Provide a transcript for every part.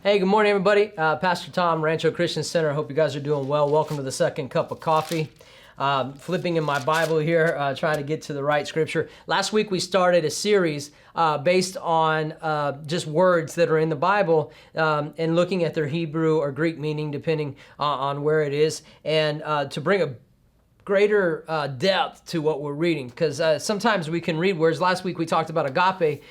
Hey, good morning, everybody. Pastor Tom, Rancho Christian Center. Hope you guys are doing well. Welcome to the second cup of coffee. Flipping in my Bible here, trying to get to the right scripture. Last week we started a series based on just words that are in the Bible and looking at their Hebrew or Greek meaning, depending on where it is, and to bring a greater depth to what we're reading, because sometimes we can read words. Last week we talked about agape,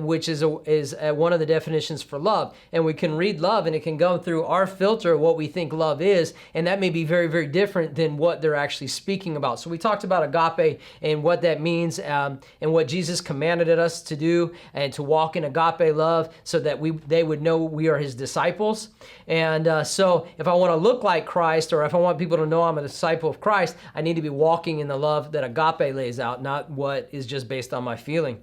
which is one of the definitions for love, and we can read love and it can go through our filter of what we think love is, and that may be very, very different than what they're actually speaking about. So we talked about agape and what that means, and what Jesus commanded us to do and to walk in agape love so that they would know we are his disciples. And so if I want to look like Christ, or if I want people to know I'm a disciple of Christ, I need to be walking in the love that agape lays out, not what is just based on my feeling.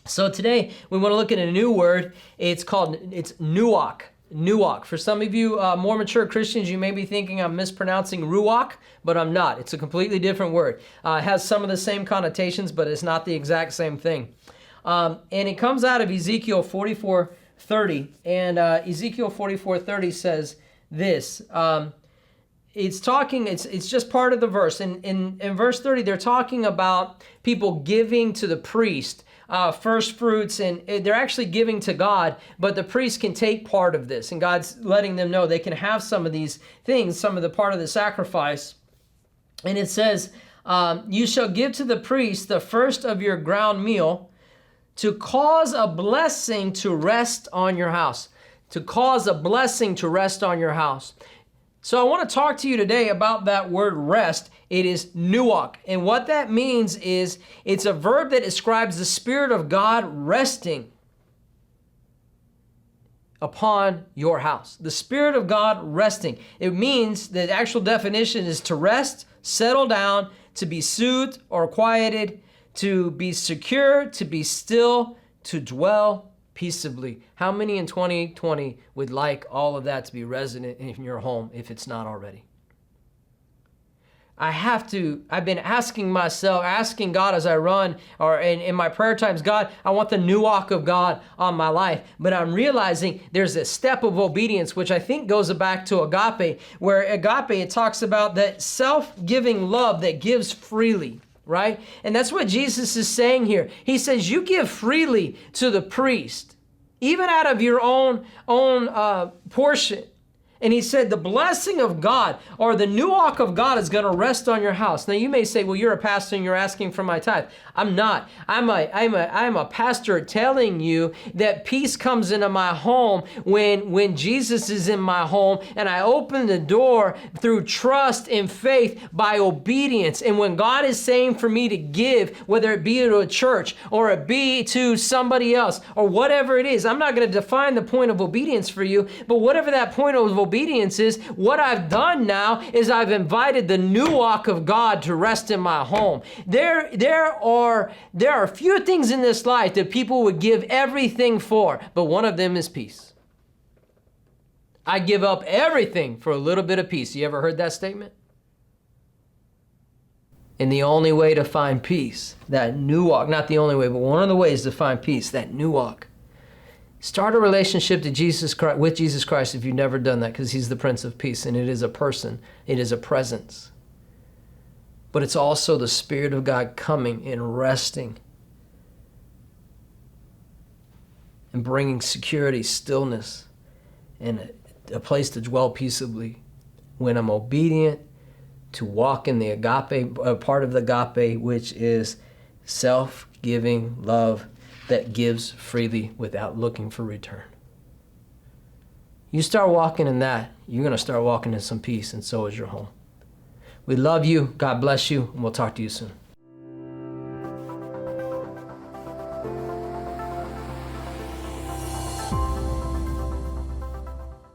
So today we want to look at a new word. It's nuach. Nuach. For some of you more mature Christians, you may be thinking I'm mispronouncing ruach, but I'm not. It's a completely different word. It has some of the same connotations, but it's not the exact same thing. And it comes out of Ezekiel 44:30, and Ezekiel 44:30 says this. It's just part of the verse. In verse 30, they're talking about people giving to the priest first fruits, and they're actually giving to God, but the priest can take part of this, and God's letting them know they can have some of these things, some of the part of the sacrifice. And it says, you shall give to the priest the first of your ground meal to cause a blessing to rest on your house. To cause a blessing to rest on your house. So I want to talk to you today about that word rest. It is nuach. And what that means is it's a verb that describes the Spirit of God resting upon your house. The Spirit of God resting. It means the actual definition is to rest, settle down, to be soothed or quieted, to be secure, to be still, to dwell peaceably. How many in 2020 would like all of that to be resident in your home if it's not already? I've been asking myself, asking God as I run, or in my prayer times, God, I want the nuach of God on my life. But I'm realizing there's a step of obedience, which I think goes back to agape, where agape, it talks about that self-giving love that gives freely. Right? And that's what Jesus is saying here. He says, you give freely to the priest, even out of your own portion. And he said, the blessing of God, or the nuach of God, is going to rest on your house. Now you may say, well, you're a pastor and you're asking for my tithe. I'm not. I'm a pastor telling you that peace comes into my home when Jesus is in my home, and I open the door through trust and faith by obedience. And when God is saying for me to give, whether it be to a church or it be to somebody else or whatever it is, I'm not going to define the point of obedience for you, but whatever that point of obedience is, what I've done now is I've invited the nuach of God to rest in my home. There are few things in this life that people would give everything for, but one of them is peace. I give up everything for a little bit of peace. You ever heard that statement? And the only way to find peace, that nuach, not the only way, but one of the ways to find peace, that nuach. Start a relationship with Jesus Christ if you've never done that, because he's the Prince of Peace, and it is a person. It is a presence. But it's also the Spirit of God coming and resting and bringing security, stillness, and a place to dwell peaceably when I'm obedient to walk in the agape, part of the agape, which is self-giving love that gives freely without looking for return. You start walking in that, you're going to start walking in some peace, and so is your home. We love you. God bless you, and we'll talk to you soon.